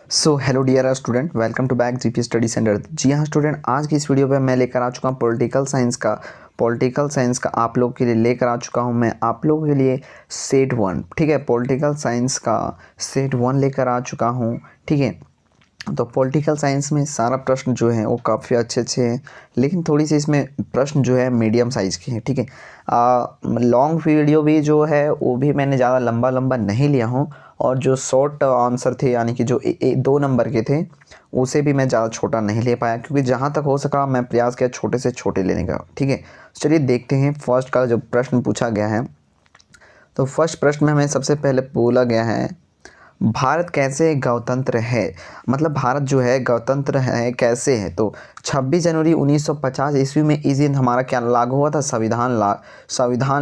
So hello dear student, welcome to back GP study centre. जी हाँ student, आज की इस वीडियो पे मैं लेकर आ चुका हूँ पॉलिटिकल साइंस का आप लोग के लिए लेकर आ चुका हूँ मैं आप लोगों के लिए सेट 1। ठीक है, पॉलिटिकल साइंस का सेट 1 लेकर आ चुका हूँ। ठीक है, तो पॉलिटिकल साइंस में सारा प्रश्न जो है वो काफ़ी अच्छे अच्छे हैं, लेकिन थोड़ी सी इसमें प्रश्न जो है मीडियम साइज़ के हैं। ठीक है, लॉन्ग वीडियो भी जो है वो भी मैंने ज़्यादा लंबा लंबा नहीं लिया हूँ, और जो शॉर्ट आंसर थे यानी कि जो 2 नंबर के थे उसे भी मैं ज़्यादा छोटा नहीं ले पाया, क्योंकि जहाँ तक हो सका मैं प्रयास किया छोटे से छोटे लेने का। ठीक है, चलिए देखते हैं फर्स्ट का जो प्रश्न पूछा गया है। तो फर्स्ट प्रश्न में हमें सबसे पहले बोला गया है, भारत कैसे गणतंत्र है, मतलब भारत जो है गणतंत्र है कैसे है। तो 26 जनवरी 1950 ईस्वी में इस दिन हमारा क्या लागू हुआ था, संविधान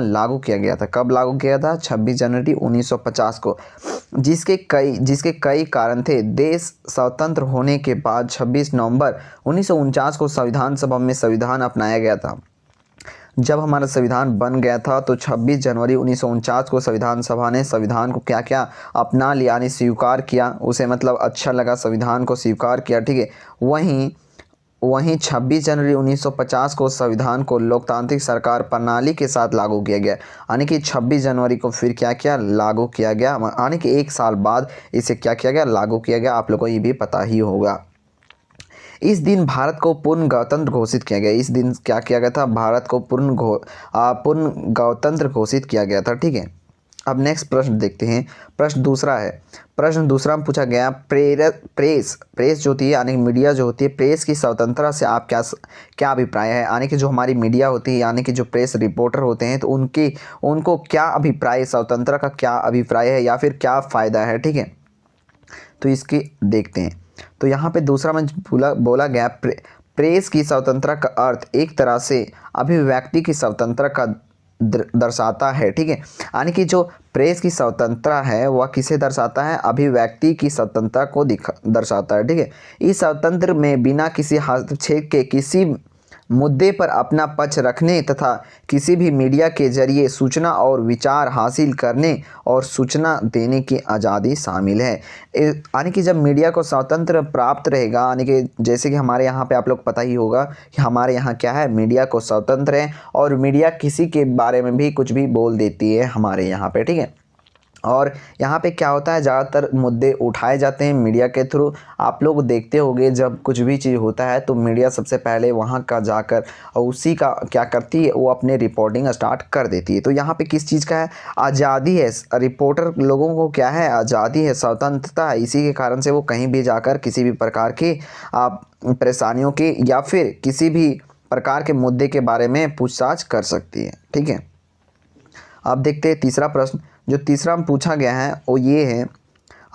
लागू किया गया था। कब लागू किया था? 26 जनवरी 1950 को। जिसके कई कारण थे। देश स्वतंत्र होने के बाद 26 नवंबर 1949 को संविधान सभा में संविधान अपनाया गया था। जब हमारा संविधान बन गया था तो 26 जनवरी 1949 को संविधान सभा ने संविधान को क्या क्या अपना लिया, यानी स्वीकार किया। उसे मतलब अच्छा लगा, संविधान को स्वीकार किया। ठीक है, वहीं 26 जनवरी 1950 को संविधान को लोकतांत्रिक सरकार प्रणाली के साथ लागू किया गया, यानी कि 26 जनवरी को फिर क्या किया, लागू किया गया, यानी कि 1 साल बाद इसे क्या किया गया, लागू किया गया। आप लोगों को ये भी पता ही होगा। इस दिन भारत को पूर्ण गणतंत्र घोषित किया गया। इस दिन क्या किया गया था? भारत को पूर्ण गणतंत्र घोषित किया गया था। ठीक है, अब नेक्स्ट प्रश्न देखते हैं। प्रश्न दूसरा है। प्रश्न दूसरा में पूछा गया, प्रेस जो होती है यानी मीडिया जो होती है, प्रेस की स्वतंत्रता से आप क्या अभिप्राय है, यानी कि जो हमारी मीडिया होती है यानी कि जो प्रेस रिपोर्टर होते हैं, तो उनको क्या अभिप्राय, स्वतंत्रता का क्या अभिप्राय है या फिर क्या फ़ायदा है। ठीक है, तो इसकी देखते हैं। तो यहाँ पे दूसरा में बोला गया, प्रेस की स्वतंत्रता का अर्थ एक तरह से अभिव्यक्ति की स्वतंत्रता का दर्शाता है। ठीक है, यानी कि जो प्रेस की स्वतंत्रता है वह किसे दर्शाता है? अभिव्यक्ति की स्वतंत्रता को दर्शाता है। ठीक है, इस स्वतंत्र में बिना किसी हस्तक्षेप के किसी मुद्दे पर अपना पक्ष रखने तथा किसी भी मीडिया के जरिए सूचना और विचार हासिल करने और सूचना देने की आज़ादी शामिल है। यानी कि जब मीडिया को स्वतंत्र प्राप्त रहेगा, यानी कि जैसे कि हमारे यहाँ पे आप लोग पता ही होगा कि हमारे यहाँ क्या है, मीडिया को स्वतंत्र है और मीडिया किसी के बारे में भी कुछ भी बोल देती है हमारे यहाँ पे। ठीक है, और यहाँ पे क्या होता है, ज़्यादातर मुद्दे उठाए जाते हैं मीडिया के थ्रू। आप लोग देखते होंगे जब कुछ भी चीज़ होता है तो मीडिया सबसे पहले वहाँ का जाकर और उसी का क्या करती है, वो अपने रिपोर्टिंग स्टार्ट कर देती है। तो यहाँ पे किस चीज़ का है? आज़ादी है। रिपोर्टर लोगों को क्या है? आज़ादी है, स्वतंत्रता है। इसी के कारण से वो कहीं भी जाकर किसी भी प्रकार की परेशानियों की या फिर किसी भी प्रकार के मुद्दे के बारे में पूछताछ कर सकती है। ठीक है, अब देखते हैं तीसरा प्रश्न। जो तीसरा में पूछा गया है वो ये है,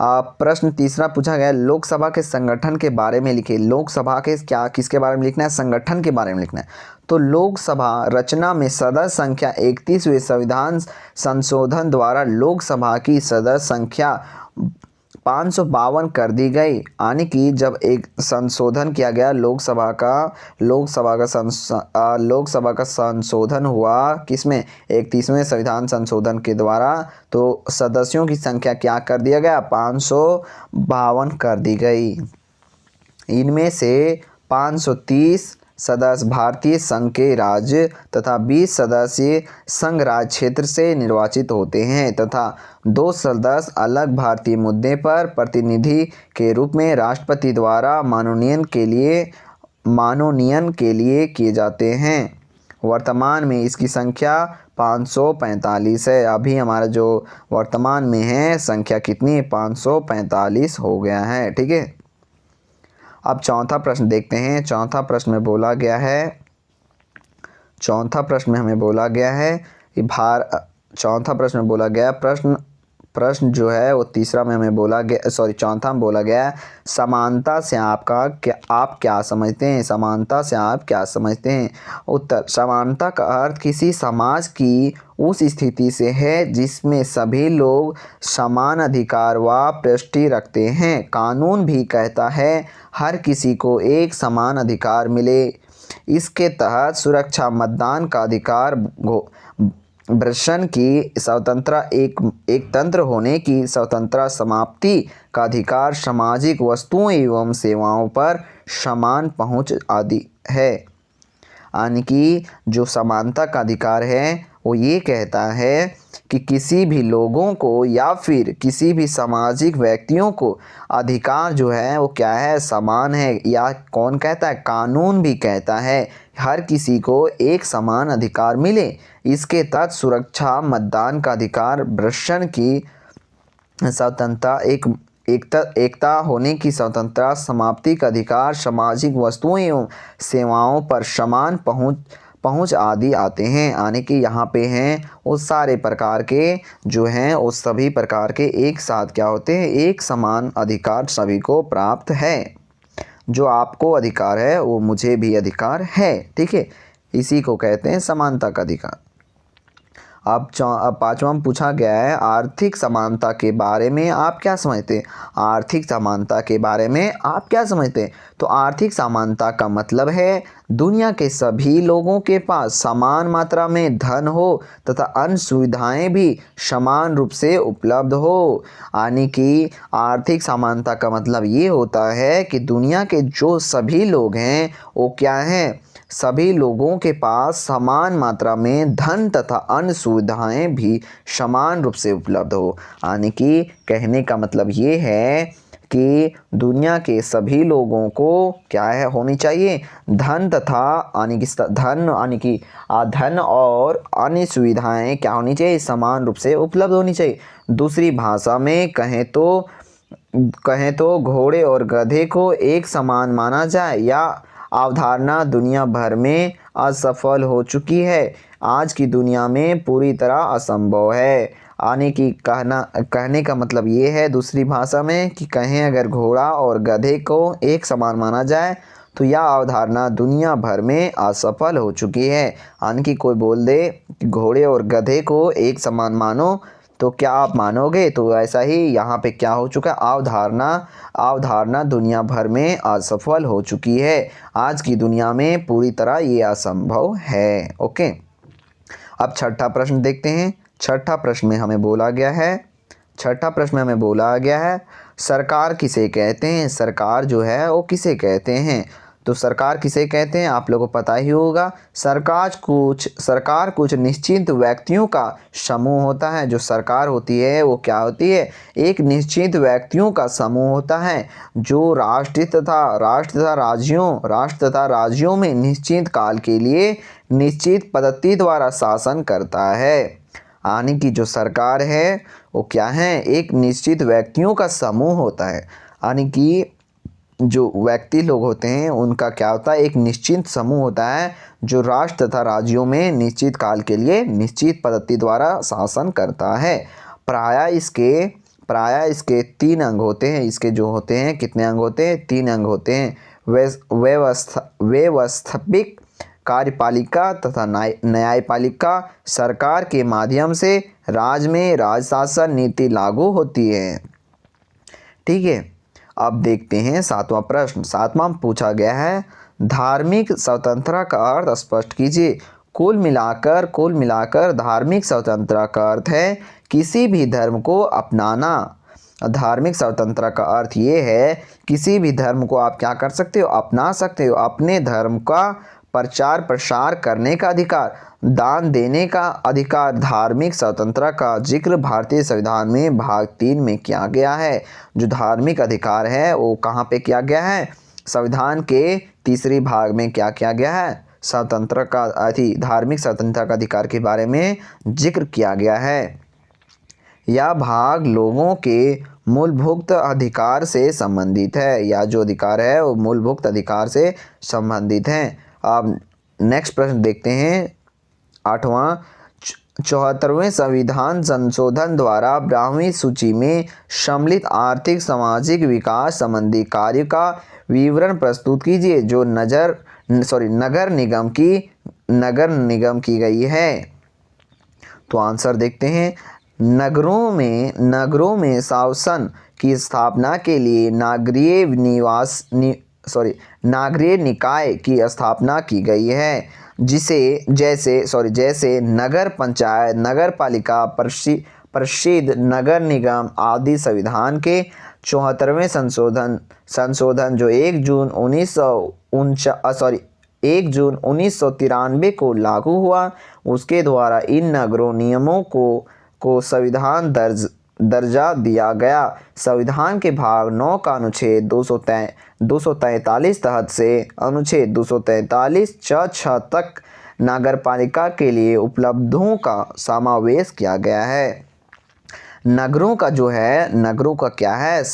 प्रश्न तीसरा पूछा गया है, लोकसभा के संगठन के बारे में लिखिए। लोकसभा के क्या किसके बारे में लिखना है? संगठन के बारे में लिखना है। तो लोकसभा रचना में सदस्य संख्या 31वें संविधान संशोधन द्वारा लोकसभा की सदस्य संख्या 552 कर दी गई, यानी कि जब एक संशोधन किया गया लोकसभा का संशोधन हुआ किसमें? 31वें संविधान संशोधन के द्वारा, तो सदस्यों की संख्या क्या कर दिया गया? 552 कर दी गई। इनमें से 530 सदस्य भारतीय संघ के राज्य तथा 20 सदस्य संघ राज्य क्षेत्र से निर्वाचित होते हैं तथा 2 सदस्य अलग भारतीय मुद्दे पर प्रतिनिधि के रूप में राष्ट्रपति द्वारा मनोनयन के लिए किए जाते हैं। वर्तमान में इसकी संख्या 545 है। अभी हमारा जो वर्तमान में है संख्या कितनी? 545 हो गया है। ठीक है, अब चौथा प्रश्न देखते हैं। चौथा प्रश्न में बोला गया है चौथा प्रश्न में बोला गया प्रश्न जो है वो तीसरा में हमें बोला गया, चौथा में बोला गया, समानता से आप क्या समझते हैं? समानता से आप क्या समझते हैं? उत्तर, समानता का अर्थ किसी समाज की उस स्थिति से है जिसमें सभी लोग समान अधिकार व प्रविष्टि रखते हैं। कानून भी कहता है हर किसी को एक समान अधिकार मिले। इसके तहत सुरक्षा, मतदान का अधिकार, वृषण की स्वतंत्रता एक तंत्र होने की स्वतंत्रता समाप्ति का अधिकार सामाजिक वस्तुओं एवं सेवाओं पर समान पहुंच आदि है। यानी कि जो समानता का अधिकार है वो ये कहता है कि किसी भी लोगों को या फिर किसी भी सामाजिक व्यक्तियों को अधिकार जो है वो क्या है, समान है। या कौन कहता है, कानून भी कहता है हर किसी को एक समान अधिकार मिले। इसके तहत सुरक्षा, मतदान का अधिकार, वृषण की स्वतंत्रता एकता होने की स्वतंत्रता, समाप्ति का अधिकार, सामाजिक वस्तुओं एवं सेवाओं पर समान पहुंच आदि आते हैं। यानी कि यहाँ पे हैं उस सारे प्रकार के जो हैं उस सभी प्रकार के एक साथ क्या होते हैं, एक समान अधिकार सभी को प्राप्त है। जो आपको अधिकार है वो मुझे भी अधिकार है। ठीक है, इसी को कहते हैं समानता का अधिकार। अब पांचवा में पूछा गया है आर्थिक समानता के बारे में आप क्या समझते हैं। आर्थिक समानता के बारे में आप क्या समझते हैं। तो आर्थिक समानता का मतलब है दुनिया के सभी लोगों के पास समान मात्रा में धन हो तथा अन्य सुविधाएं भी समान रूप से उपलब्ध हो। यानी कि आर्थिक समानता का मतलब ये होता है कि दुनिया के जो सभी लोग हैं वो क्या हैं, सभी लोगों के पास समान मात्रा में धन तथा अन्य सुविधाएं भी समान रूप से उपलब्ध हो। यानी कि कहने का मतलब ये है कि दुनिया के सभी लोगों को क्या है होनी चाहिए, धन तथा यानी कि धन और अन्य सुविधाएं क्या होनी चाहिए, समान रूप से उपलब्ध होनी चाहिए। दूसरी भाषा में कहें तो घोड़े और गधे को एक समान माना जाए या अवधारणा दुनिया भर में असफल हो चुकी है, आज की दुनिया में पूरी तरह असंभव है। यानी कि कहने का मतलब ये है दूसरी भाषा में कि कहें अगर घोड़ा और गधे को एक समान माना जाए तो यह अवधारणा दुनिया भर में असफल हो चुकी है। यानी कि कोई बोल दे कि घोड़े और गधे को एक समान मानो तो क्या आप मानोगे। तो ऐसा ही यहाँ पे क्या हो चुका है, अवधारणा दुनिया भर में असफल हो चुकी है, आज की दुनिया में पूरी तरह ये असंभव है। ओके, अब छठा प्रश्न देखते हैं। छठा प्रश्न में हमें बोला गया है सरकार किसे कहते हैं। सरकार जो है वो किसे कहते हैं। तो सरकार किसे कहते हैं आप लोगों को पता ही होगा। सरकार कुछ निश्चित व्यक्तियों का समूह होता है। जो सरकार होती है वो क्या होती है, एक निश्चित व्यक्तियों का समूह होता है जो राष्ट्र तथा राज्यों में निश्चित काल के लिए निश्चित पद्धति द्वारा शासन करता है। यानी कि जो सरकार है वो क्या है, एक निश्चित व्यक्तियों का समूह होता है। यानी कि जो व्यक्ति लोग होते हैं उनका क्या होता है, एक निश्चित समूह होता है जो राष्ट्र तथा राज्यों में निश्चित काल के लिए निश्चित पद्धति द्वारा शासन करता है। प्रायः इसके 3 अंग होते हैं। इसके जो होते हैं कितने अंग होते हैं, 3 अंग होते हैं। व्यवस्थापिक, कार्यपालिका तथा न्यायपालिका। सरकार के माध्यम से राज्य में राजशासन नीति लागू होती है। ठीक है, अब देखते हैं 7वां प्रश्न। 7वां पूछा गया है धार्मिक स्वतंत्रता का अर्थ स्पष्ट कीजिए। कुल मिलाकर धार्मिक स्वतंत्रता का अर्थ है किसी भी धर्म को अपनाना। धार्मिक स्वतंत्रता का अर्थ ये है किसी भी धर्म को आप क्या कर सकते हो, अपना सकते हो। अपने धर्म का प्रचार प्रसार करने का अधिकार, दान देने का अधिकार। धार्मिक स्वतंत्रता का जिक्र भारतीय संविधान में भाग 3 में किया गया है। जो धार्मिक अधिकार है वो कहाँ पे किया गया है, संविधान के 3रे भाग में क्या किया गया है, धार्मिक स्वतंत्रता का अधिकार के बारे में जिक्र किया गया है। यह भाग लोगों के मूलभूत अधिकार से संबंधित है, या जो अधिकार है वो मूलभूत अधिकार से संबंधित है। अब नेक्स्ट प्रश्न देखते हैं 8वां। 74वें संविधान संशोधन द्वारा 12वीं सूची में सम्मिलित आर्थिक सामाजिक विकास संबंधी कार्य का विवरण प्रस्तुत कीजिए जो नगर निगम की गई है। तो आंसर देखते हैं। नगरों में शासन की स्थापना के लिए नागरीय निकाय की स्थापना की गई है, जैसे नगर पंचायत, नगर पालिका, परिषद, नगर निगम आदि। संविधान के 74वें संशोधन जो 1 जून 1993 को लागू हुआ, उसके द्वारा इन नगरों नियमों को संविधान दर्जा दिया गया। संविधान के भाग 9 का अनुच्छेद 243 तहत से अनुच्छेद 243 6 तक नगरपालिका के लिए उपलब्धों का समावेश किया गया है। नगरों का क्या है,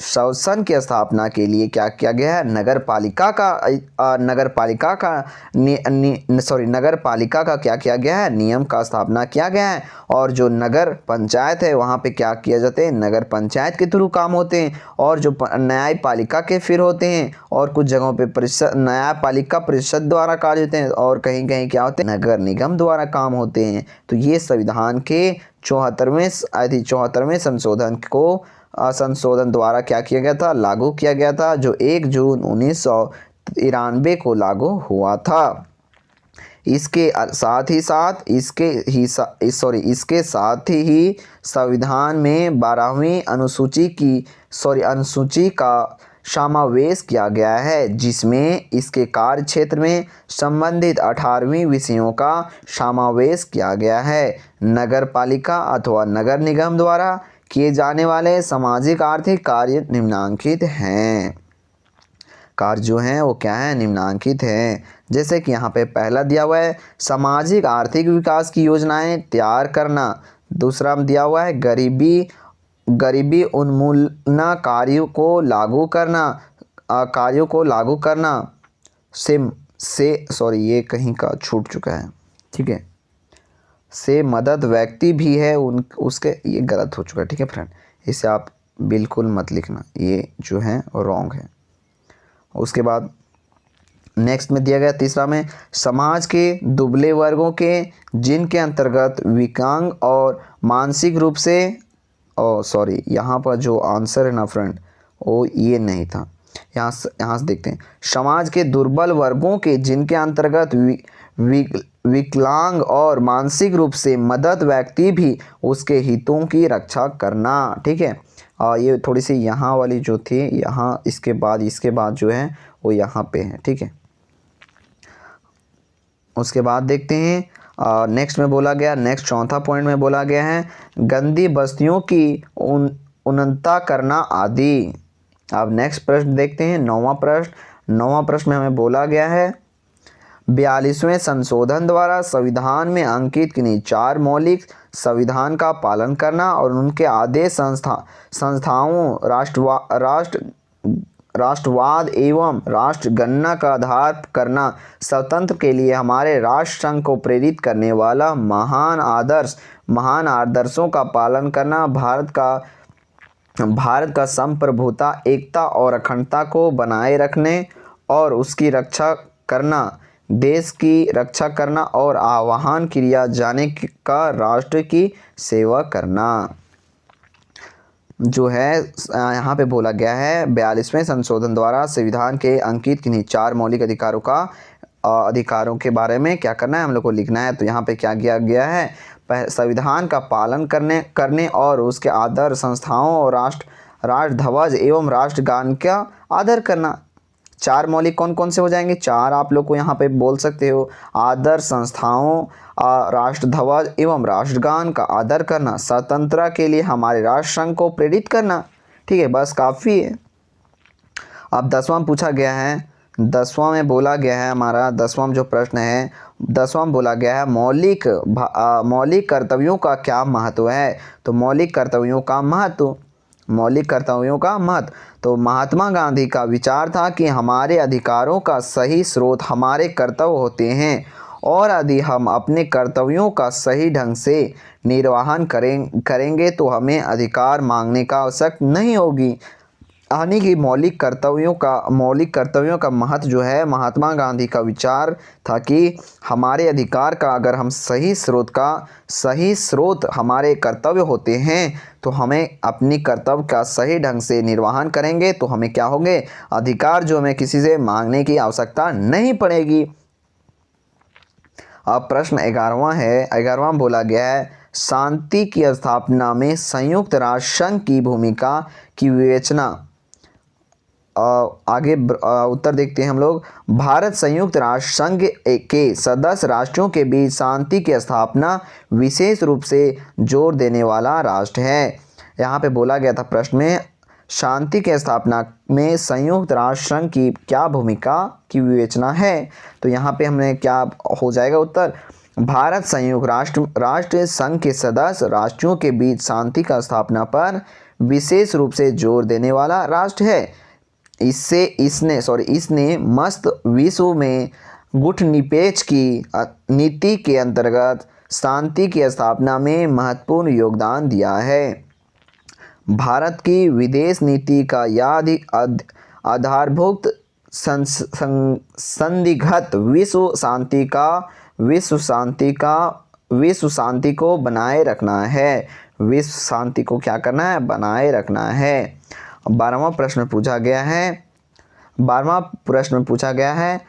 शासन की स्थापना के लिए क्या किया गया है, नगर पालिका का क्या किया गया है, नियम का स्थापना किया गया है। और जो नगर पंचायत है वहाँ पे क्या किया जाते हैं, नगर पंचायत के थ्रू काम होते हैं। और जो न्यायपालिका के फिर होते हैं, और कुछ जगहों पे न्यायपालिका परिषद द्वारा कार्य होते हैं, और कहीं कहीं क्या होते हैं, नगर निगम द्वारा काम होते हैं। तो ये संविधान के 74वें संशोधन द्वारा क्या किया गया था, लागू किया गया था, जो 1 जून 1993 को लागू हुआ था। इसके साथ ही संविधान में 12वीं अनुसूची का समावेश किया गया है, जिसमें इसके कार्य क्षेत्र में संबंधित 18 विषयों का समावेश किया गया है। नगर पालिका अथवा नगर निगम द्वारा किए जाने वाले सामाजिक आर्थिक कार्य निम्नांकित हैं। कार्य जो हैं वो क्या है, निम्नांकित हैं। जैसे कि यहाँ पे पहला दिया हुआ है सामाजिक आर्थिक विकास की योजनाएं तैयार करना। दूसरा दिया हुआ है गरीबी उन्मूलन कार्यों को लागू करना ये कहीं का छूट चुका है, ठीक है, से मदद व्यक्ति भी है उसके, ये गलत हो चुका है, ठीक है फ्रेंड, इसे आप बिल्कुल मत लिखना, ये जो है रॉन्ग है। उसके बाद नेक्स्ट में दिया गया तीसरा में समाज के दुबले वर्गों के जिनके अंतर्गत विकलांग और मानसिक रूप से यहाँ पर जो आंसर है ना फ्रेंड वो ये नहीं था, यहाँ से देखते हैं समाज के दुर्बल वर्गों के जिनके अंतर्गत विकलांग और मानसिक रूप से मदद व्यक्ति भी उसके हितों की रक्षा करना, ठीक है। और ये थोड़ी सी यहाँ वाली जो थी यहाँ इसके बाद जो है वो यहाँ पे है, ठीक है। उसके बाद देखते हैं नेक्स्ट में बोला गया, नेक्स्ट चौथा पॉइंट में बोला गया है गंदी बस्तियों की उन्नता करना आदि। अब नेक्स्ट प्रश्न देखते हैं, नौवां प्रश्न में हमें बोला गया है 42वें संशोधन द्वारा संविधान में अंकित किन्हीं 4 मौलिक संविधान का पालन करना और उनके आदेश संस्थाओं राष्ट्रवाद एवं राष्ट्रगणना का आधार करना, स्वतंत्र के लिए हमारे राष्ट्र संघ को प्रेरित करने वाला महान आदर्शों का पालन करना, भारत का संप्रभुता, एकता और अखंडता को बनाए रखने और उसकी रक्षा करना, देश की रक्षा करना और आह्वान किया जाने का राष्ट्र की सेवा करना। जो है यहाँ पे बोला गया है 42वें संशोधन द्वारा संविधान के अंकित किन्हीं 4 मौलिक अधिकारों के बारे में क्या करना है, हम लोग को लिखना है। तो यहाँ पे क्या किया गया है, संविधान का पालन करने और उसके आदर्श संस्थाओं और राष्ट्र ध्वज एवं राष्ट्रगान का आदर करना। 4 मौलिक कौन कौन से हो जाएंगे, 4 आप लोग को यहाँ पे बोल सकते हो, आदर्श संस्थाओं, राष्ट्र ध्वज एवं राष्ट्रगान का आदर करना, स्वतंत्रता के लिए हमारे राष्ट्र संघ को प्रेरित करना, ठीक है, बस काफ़ी है। अब 10वां पूछा गया है, 10वां में बोला गया है हमारा 10वां जो प्रश्न है, 10वां बोला गया है मौलिक कर्तव्यों का क्या महत्व है। तो मौलिक कर्तव्यों का महत्व तो महात्मा गांधी का विचार था कि हमारे अधिकारों का सही स्रोत हमारे कर्तव्य होते हैं और यदि हम अपने कर्तव्यों का सही ढंग से निर्वहन करेंगे तो हमें अधिकार मांगने का आवश्यकता नहीं होगी। यानी कि मौलिक कर्तव्यों का महत्व जो है, महात्मा गांधी का विचार था कि हमारे अधिकार का अगर हम सही स्रोत हमारे कर्तव्य होते हैं तो हमें अपनी कर्तव्य का सही ढंग से निर्वहन करेंगे तो हमें क्या होंगे, अधिकार जो हमें किसी से मांगने की आवश्यकता नहीं पड़ेगी। अब प्रश्न 11वां है। 11वां बोला गया है, शांति की स्थापना में संयुक्त राष्ट्र संघ की भूमिका की विवेचना। आगे उत्तर देखते हैं हम लोग। भारत संयुक्त राष्ट्र संघ के सदस्य राष्ट्रों के बीच शांति की स्थापना विशेष रूप से जोर देने वाला राष्ट्र है। यहाँ पे बोला गया था प्रश्न में, शांति की स्थापना में संयुक्त राष्ट्र संघ की क्या भूमिका की विवेचना है। तो यहाँ पे हमने क्या हो जाएगा उत्तर, भारत संयुक्त राष्ट्र संघ के सदस्य राष्ट्रों के बीच शांति का स्थापना पर विशेष रूप से जोर देने वाला राष्ट्र है। इसने मस्त विश्व में गुटनिरपेक्ष की नीति के अंतर्गत शांति की स्थापना में महत्वपूर्ण योगदान दिया है। भारत की विदेश नीति का यह आधारभूत संदिग्ध विश्व शांति को बनाए रखना है। विश्व शांति को क्या करना है, बनाए रखना है। 12वां प्रश्न पूछा गया है,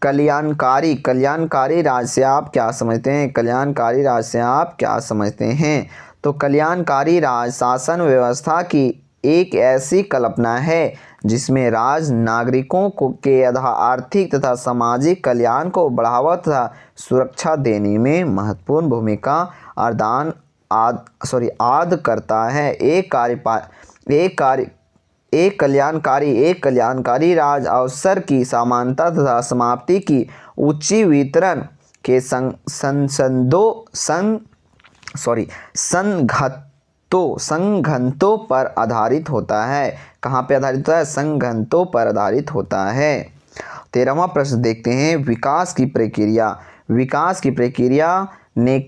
कल्याणकारी राज्य से आप क्या समझते हैं। कल्याणकारी राज्य से आप क्या समझते हैं। तो कल्याणकारी राज्य शासन व्यवस्था की एक ऐसी कल्पना है जिसमें राज्य नागरिकों के आर्थिक तथा सामाजिक कल्याण को बढ़ावा तथा सुरक्षा देने में महत्वपूर्ण भूमिका आद करता है। एक कल्याणकारी राज्य अवसर की समानता तथा समाप्ति की उच्च वितरण के संघनतों पर आधारित होता है। कहाँ पे आधारित होता है, संघनतों पर आधारित होता है। 13वां प्रश्न देखते हैं, विकास की प्रक्रिया ने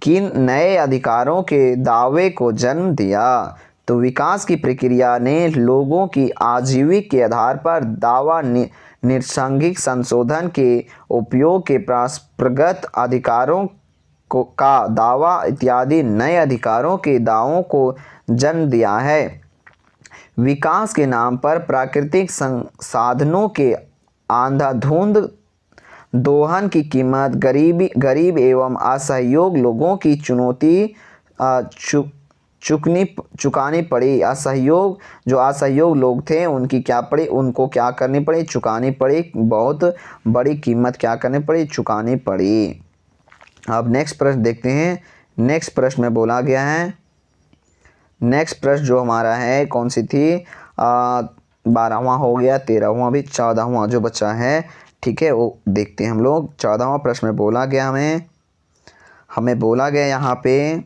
किन नए अधिकारों के दावे को जन्म दिया। तो विकास की प्रक्रिया ने लोगों की आजीविका के आधार पर दावा, निसंसाधित संशोधन के उपयोग के प्रगत अधिकारों का दावा इत्यादि नए अधिकारों के दावों को जन्म दिया है। विकास के नाम पर प्राकृतिक संसाधनों के अंधाधुंध दोहन की कीमत गरीब एवं असहयोग लोगों की चुकानी पड़ी। असहयोग लोग थे उनको क्या करनी पड़ी, चुकानी पड़ी। बहुत बड़ी कीमत क्या करनी पड़ी, चुकानी पड़ी। अब नेक्स्ट प्रश्न देखते हैं। नेक्स्ट प्रश्न में बोला गया है, नेक्स्ट प्रश्न जो हमारा है कौन सी थी, 12वां हो गया, 13वां भी, 14वां जो बचा है, ठीक है, वो देखते हैं हम लोग। 14वां प्रश्न में बोला गया हमें बोला गया यहाँ पे,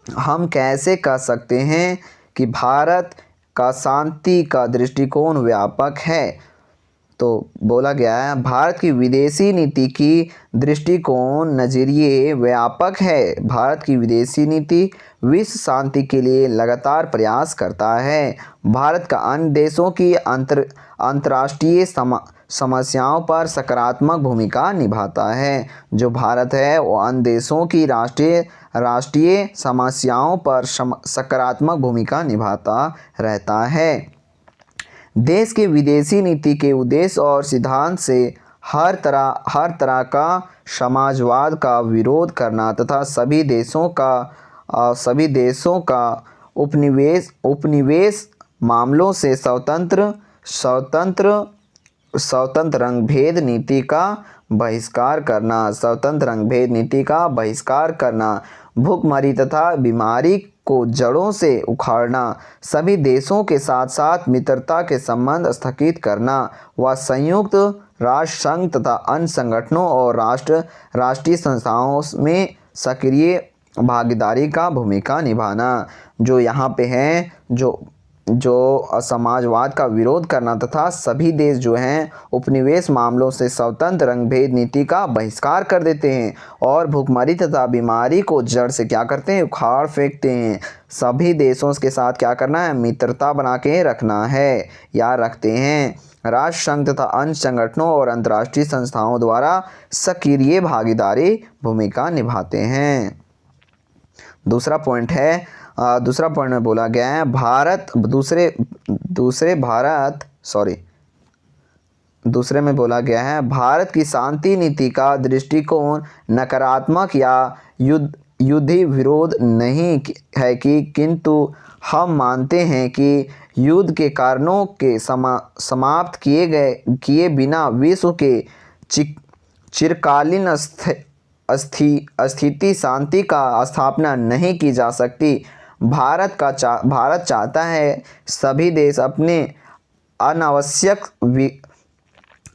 हम कैसे कह सकते हैं कि भारत का शांति का दृष्टिकोण व्यापक है। तो बोला गया है, भारत की विदेशी नीति की दृष्टिकोण नजरिए व्यापक है। भारत की विदेशी नीति विश्व शांति के लिए लगातार प्रयास करता है। भारत का अन्य देशों की अंतर्राष्ट्रीय समस्याओं पर सकारात्मक भूमिका निभाता है। जो भारत है वो अन्य देशों की राष्ट्रीय समस्याओं पर सकारात्मक भूमिका निभाता रहता है। देश की विदेशी नीति के उद्देश्य और सिद्धांत से हर तरह का समाजवाद का विरोध करना तथा सभी देशों का उपनिवेश मामलों से स्वतंत्र रंगभेद नीति का बहिष्कार करना, भूखमरी तथा बीमारी को जड़ों से उखाड़ना, सभी देशों के साथ साथ मित्रता के संबंध स्थापित करना व संयुक्त राष्ट्र संघ तथा अन्य संगठनों और राष्ट्रीय संस्थाओं में सक्रिय भागीदारी का भूमिका निभाना। जो यहाँ पे है, जो जो समाजवाद का विरोध करना तथा सभी देश जो हैं उपनिवेश मामलों से स्वतंत्र रंगभेद नीति का बहिष्कार कर देते हैं और भुखमरी तथा बीमारी को जड़ से क्या करते हैं, उखाड़ फेंकते हैं। सभी देशों के साथ क्या करना है, मित्रता बना के रखना है या रखते हैं। राष्ट्र संघ तथा अन्य संगठनों और अंतर्राष्ट्रीय संस्थाओं द्वारा सक्रिय भागीदारी भूमिका निभाते हैं। दूसरा पॉइंट में बोला गया है दूसरे में बोला गया है भारत की शांति नीति का दृष्टिकोण नकारात्मक या युद्धि विरोध नहीं है किंतु हम मानते हैं कि युद्ध के कारणों के समाप्त किए बिना विश्व के चिरकालीन स्थिति शांति का स्थापना नहीं की जा सकती। भारत चाहता है सभी देश अपने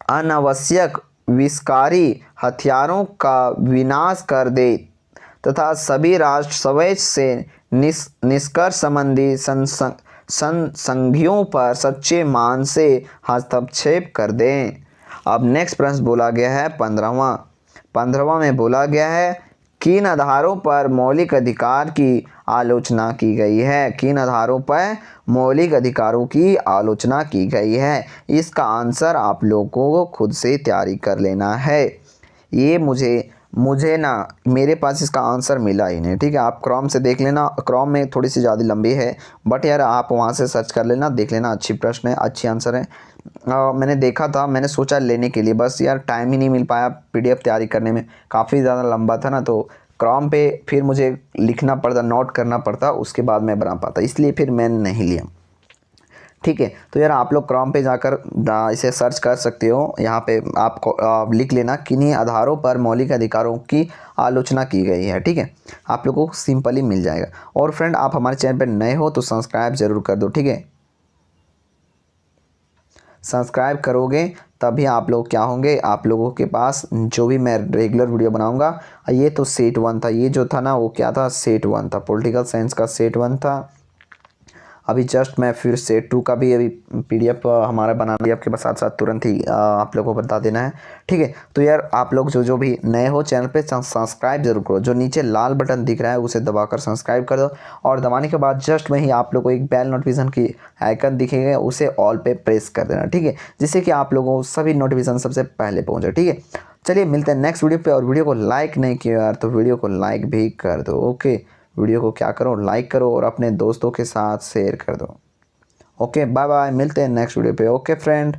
अनावश्यक विषकारी हथियारों का विनाश कर दे तथा सभी राष्ट्र स्वैच्छिक से निष्कर्ष संबंधी संधियों पर सच्चे मान से हस्तक्षेप कर दें। अब नेक्स्ट प्रश्न बोला गया है 15वां में बोला गया है किन आधारों पर मौलिक अधिकार की आलोचना की गई है। किन आधारों पर मौलिक अधिकारों की आलोचना की गई है, इसका आंसर आप लोगों को खुद से तैयारी कर लेना है। ये मुझे ना मेरे पास इसका आंसर मिला ही नहीं, ठीक है। आप क्रोम से देख लेना, क्रोम में थोड़ी सी ज़्यादा लंबी है बट यार आप वहाँ से सर्च कर लेना, देख लेना, अच्छी प्रश्न है, अच्छी आंसर है। मैंने देखा था, मैंने सोचा लेने के लिए, बस यार टाइम ही नहीं मिल पाया पीडीएफ तैयारी करने में, काफ़ी ज़्यादा लंबा था ना, तो क्रोम पे फिर मुझे लिखना पड़ता, नोट करना पड़ता, उसके बाद मैं बना पाता, इसलिए फिर मैंने नहीं लिया, ठीक है। तो यार आप लोग क्रोम पे जाकर इसे सर्च कर सकते हो, यहाँ पे आप लिख लेना किन्हीं आधारों पर मौलिक अधिकारों की आलोचना की गई है, ठीक है। आप लोगों को सिंपली मिल जाएगा। और फ्रेंड आप हमारे चैनल पर नए हो तो सब्सक्राइब ज़रूर कर दो, ठीक है। सब्सक्राइब करोगे तभी आप लोग क्या होंगे, आप लोगों के पास जो भी मैं रेगुलर वीडियो बनाऊंगा, ये तो सेट 1 था, ये जो था ना वो क्या था, सेट 1 था, पॉलिटिकल साइंस का सेट 1 था। अभी जस्ट मैं फिर सेट 2 का भी अभी पीडीएफ हमारा बना लिया, आपके पास साथ साथ तुरंत ही आप लोगों को बता देना है, ठीक है। तो यार आप लोग जो भी नए हो चैनल पे सब्सक्राइब जरूर करो, जो नीचे लाल बटन दिख रहा है उसे दबाकर सब्सक्राइब कर दो और दबाने के बाद जस्ट वहीं आप लोग को एक बेल नोटिफिकेशन की आइकन दिखेगा, उसे ऑल पे प्रेस कर देना, ठीक है, जिससे कि आप लोगों को सभी नोटिफिकेशन सबसे पहले पहुँचे, ठीक है। चलिए मिलते हैं नेक्स्ट वीडियो पे, और वीडियो को लाइक नहीं किया यार तो वीडियो को लाइक भी कर दो, ओके। वीडियो को क्या करो, लाइक करो और अपने दोस्तों के साथ शेयर कर दो, ओके। बाय बाय, मिलते हैं नेक्स्ट वीडियो पे, ओके फ्रेंड।